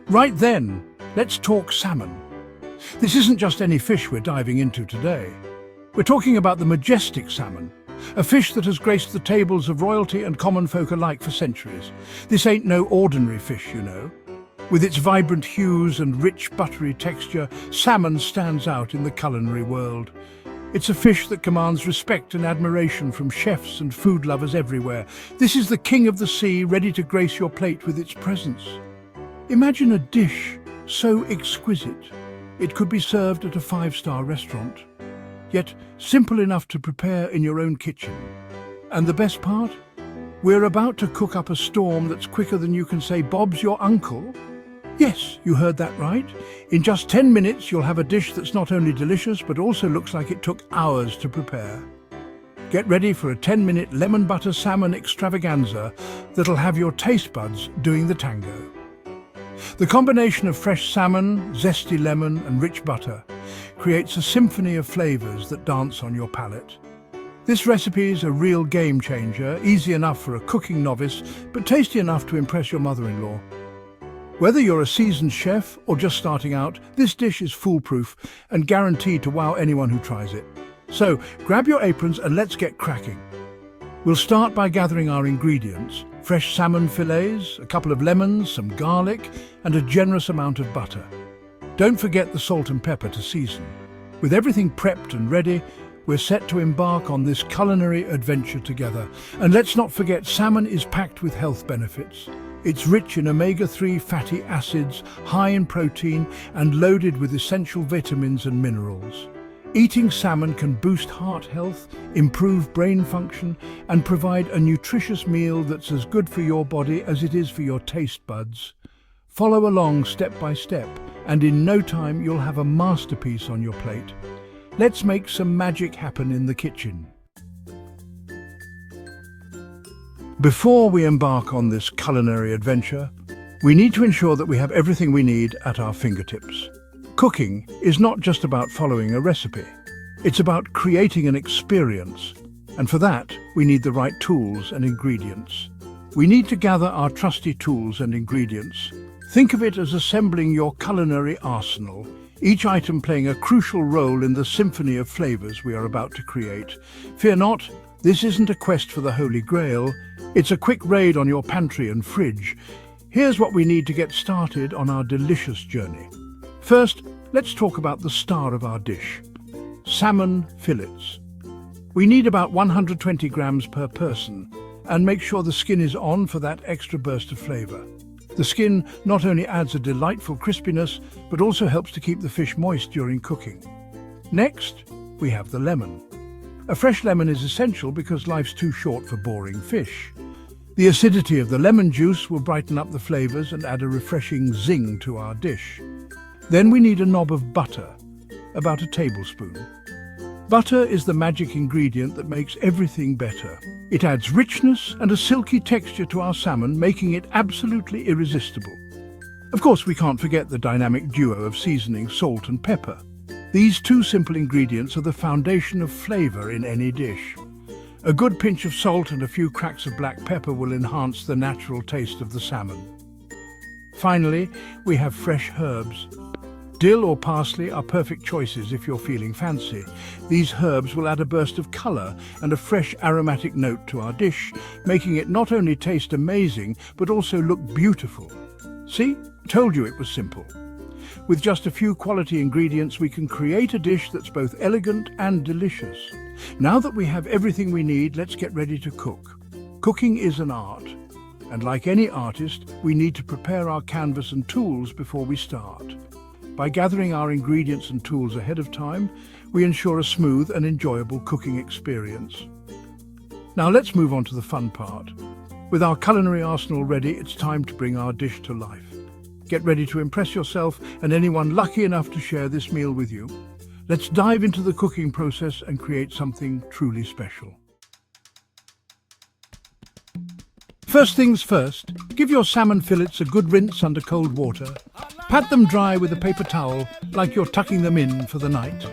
Right then, let's talk salmon. This isn't just any fish we're diving into today. We're talking about the majestic salmon, a fish that has graced the tables of royalty and common folk alike for centuries. This ain't no ordinary fish, you know. With its vibrant hues and rich buttery texture, salmon stands out in the culinary world. It's a fish that commands respect and admiration from chefs and food lovers everywhere. This is the king of the sea, ready to grace your plate with its presence. Imagine a dish so exquisite, it could be served at a five-star restaurant, yet simple enough to prepare in your own kitchen. And the best part? We're about to cook up a storm that's quicker than you can say, "Bob's your uncle." Yes, you heard that right. In just 10 minutes, you'll have a dish that's not only delicious, but also looks like it took hours to prepare. Get ready for a 10-minute lemon butter salmon extravaganza that'll have your taste buds doing the tango. The combination of fresh salmon, zesty lemon and rich butter creates a symphony of flavors that dance on your palate. This recipe is a real game changer, easy enough for a cooking novice, but tasty enough to impress your mother-in-law. Whether you're a seasoned chef or just starting out, this dish is foolproof and guaranteed to wow anyone who tries it. So grab your aprons and let's get cracking. We'll start by gathering our ingredients: fresh salmon fillets, a couple of lemons, some garlic, and a generous amount of butter. Don't forget the salt and pepper to season. With everything prepped and ready, we're set to embark on this culinary adventure together. And let's not forget, salmon is packed with health benefits. It's rich in omega-3 fatty acids, high in protein, and loaded with essential vitamins and minerals. Eating salmon can boost heart health, improve brain function, and provide a nutritious meal that's as good for your body as it is for your taste buds. Follow along step by step, and in no time you'll have a masterpiece on your plate. Let's make some magic happen in the kitchen. Before we embark on this culinary adventure, we need to ensure that we have everything we need at our fingertips. Cooking is not just about following a recipe. It's about creating an experience. And for that, we need the right tools and ingredients. We need to gather our trusty tools and ingredients. Think of it as assembling your culinary arsenal, each item playing a crucial role in the symphony of flavors we are about to create. Fear not, this isn't a quest for the Holy Grail. It's a quick raid on your pantry and fridge. Here's what we need to get started on our delicious journey. First, let's talk about the star of our dish: salmon fillets. We need about 120 grams per person, and make sure the skin is on for that extra burst of flavor. The skin not only adds a delightful crispiness, but also helps to keep the fish moist during cooking. Next, we have the lemon. A fresh lemon is essential because life's too short for boring fish. The acidity of the lemon juice will brighten up the flavors and add a refreshing zing to our dish. Then we need a knob of butter, about a tablespoon. Butter is the magic ingredient that makes everything better. It adds richness and a silky texture to our salmon, making it absolutely irresistible. Of course, we can't forget the dynamic duo of seasoning, salt and pepper. These two simple ingredients are the foundation of flavor in any dish. A good pinch of salt and a few cracks of black pepper will enhance the natural taste of the salmon. Finally, we have fresh herbs. Dill or parsley are perfect choices if you're feeling fancy. These herbs will add a burst of colour and a fresh aromatic note to our dish, making it not only taste amazing, but also look beautiful. See? Told you it was simple. With just a few quality ingredients, we can create a dish that's both elegant and delicious. Now that we have everything we need, let's get ready to cook. Cooking is an art, and like any artist, we need to prepare our canvas and tools before we start. By gathering our ingredients and tools ahead of time, we ensure a smooth and enjoyable cooking experience. Now let's move on to the fun part. With our culinary arsenal ready, it's time to bring our dish to life. Get ready to impress yourself and anyone lucky enough to share this meal with you. Let's dive into the cooking process and create something truly special. First things first, give your salmon fillets a good rinse under cold water. Pat them dry with a paper towel like you're tucking them in for the night.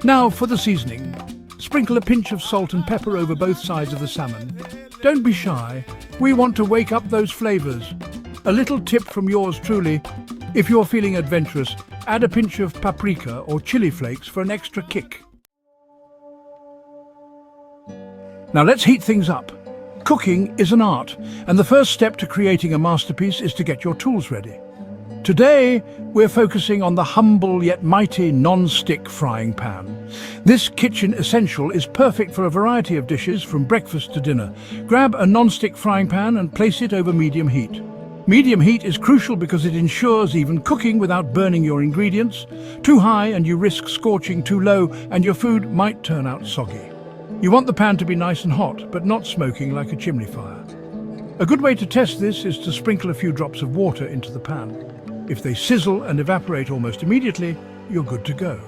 Now for the seasoning. Sprinkle a pinch of salt and pepper over both sides of the salmon. Don't be shy, we want to wake up those flavors. A little tip from yours truly, if you're feeling adventurous, add a pinch of paprika or chili flakes for an extra kick. Now let's heat things up. Cooking is an art, and the first step to creating a masterpiece is to get your tools ready. Today, we're focusing on the humble yet mighty non-stick frying pan. This kitchen essential is perfect for a variety of dishes from breakfast to dinner. Grab a non-stick frying pan and place it over medium heat. Medium heat is crucial because it ensures even cooking without burning your ingredients. Too high and you risk scorching, too low and your food might turn out soggy. You want the pan to be nice and hot, but not smoking like a chimney fire. A good way to test this is to sprinkle a few drops of water into the pan. If they sizzle and evaporate almost immediately, you're good to go.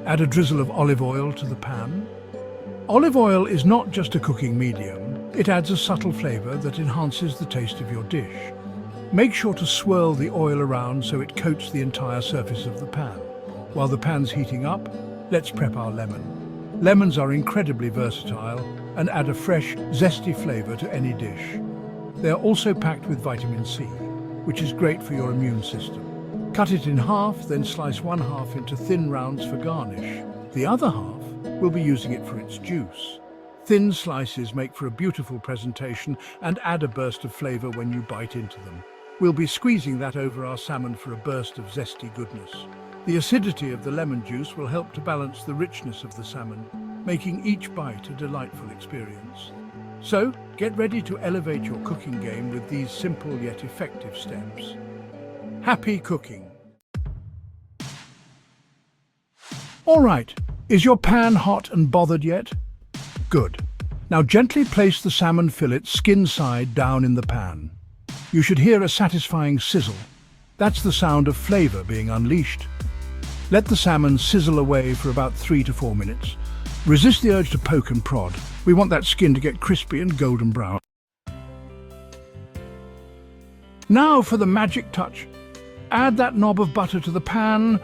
Add a drizzle of olive oil to the pan. Olive oil is not just a cooking medium, it adds a subtle flavor that enhances the taste of your dish. Make sure to swirl the oil around so it coats the entire surface of the pan. While the pan's heating up, let's prep our lemon. Lemons are incredibly versatile and add a fresh, zesty flavor to any dish. They are also packed with vitamin C, which is great for your immune system. Cut it in half, then slice one half into thin rounds for garnish. The other half will be using it for its juice. Thin slices make for a beautiful presentation and add a burst of flavor when you bite into them. We'll be squeezing that over our salmon for a burst of zesty goodness. The acidity of the lemon juice will help to balance the richness of the salmon, making each bite a delightful experience. So, get ready to elevate your cooking game with these simple yet effective steps. Happy cooking! All right, is your pan hot and bothered yet? Good. Now gently place the salmon fillet skin side down in the pan. You should hear a satisfying sizzle. That's the sound of flavor being unleashed. Let the salmon sizzle away for about 3 to 4 minutes. Resist the urge to poke and prod. We want that skin to get crispy and golden brown. Now for the magic touch. Add that knob of butter to the pan,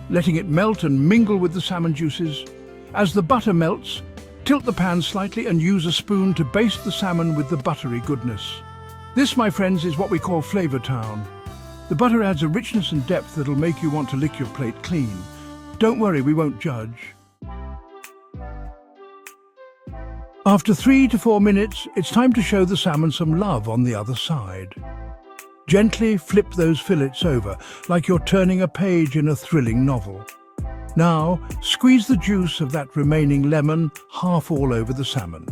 letting it melt and mingle with the salmon juices. As the butter melts, tilt the pan slightly and use a spoon to baste the salmon with the buttery goodness. This, my friends, is what we call Flavor Town. The butter adds a richness and depth that'll make you want to lick your plate clean. Don't worry, we won't judge. After 3 to 4 minutes, it's time to show the salmon some love on the other side. Gently flip those fillets over, like you're turning a page in a thrilling novel. Now, squeeze the juice of that remaining lemon half all over the salmon.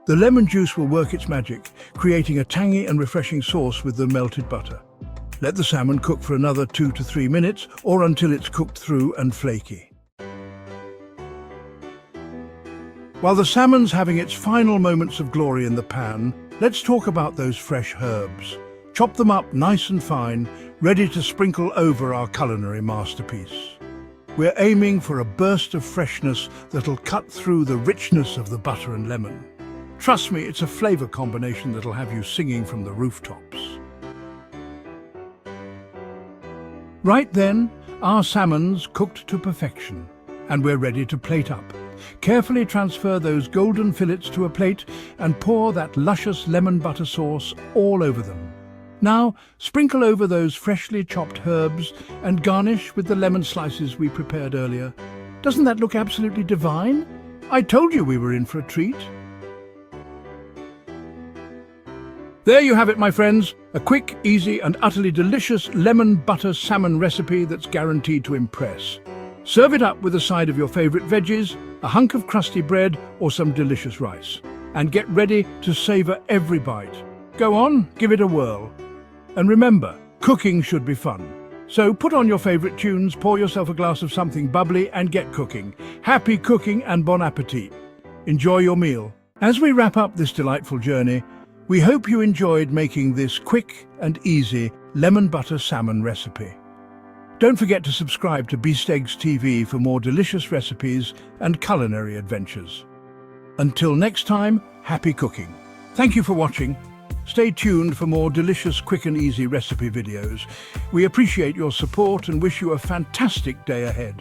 The lemon juice will work its magic, creating a tangy and refreshing sauce with the melted butter. Let the salmon cook for another 2 to 3 minutes, or until it's cooked through and flaky. While the salmon's having its final moments of glory in the pan, let's talk about those fresh herbs. Chop them up nice and fine, ready to sprinkle over our culinary masterpiece. We're aiming for a burst of freshness that'll cut through the richness of the butter and lemon. Trust me, it's a flavor combination that'll have you singing from the rooftops. Right then, our salmon's cooked to perfection, and we're ready to plate up. Carefully transfer those golden fillets to a plate and pour that luscious lemon butter sauce all over them. Now, sprinkle over those freshly chopped herbs and garnish with the lemon slices we prepared earlier. Doesn't that look absolutely divine? I told you we were in for a treat. There you have it, my friends. A quick, easy and utterly delicious lemon butter salmon recipe that's guaranteed to impress. Serve it up with a side of your favorite veggies, a hunk of crusty bread or some delicious rice. And get ready to savor every bite. Go on, give it a whirl. And remember, cooking should be fun. So put on your favorite tunes, pour yourself a glass of something bubbly and get cooking. Happy cooking and bon appetit. Enjoy your meal. As we wrap up this delightful journey, we hope you enjoyed making this quick and easy lemon butter salmon recipe. Don't forget to subscribe to Beast Eggs TV for more delicious recipes and culinary adventures. Until next time, happy cooking. Thank you for watching. Stay tuned for more delicious, quick and easy recipe videos. We appreciate your support and wish you a fantastic day ahead.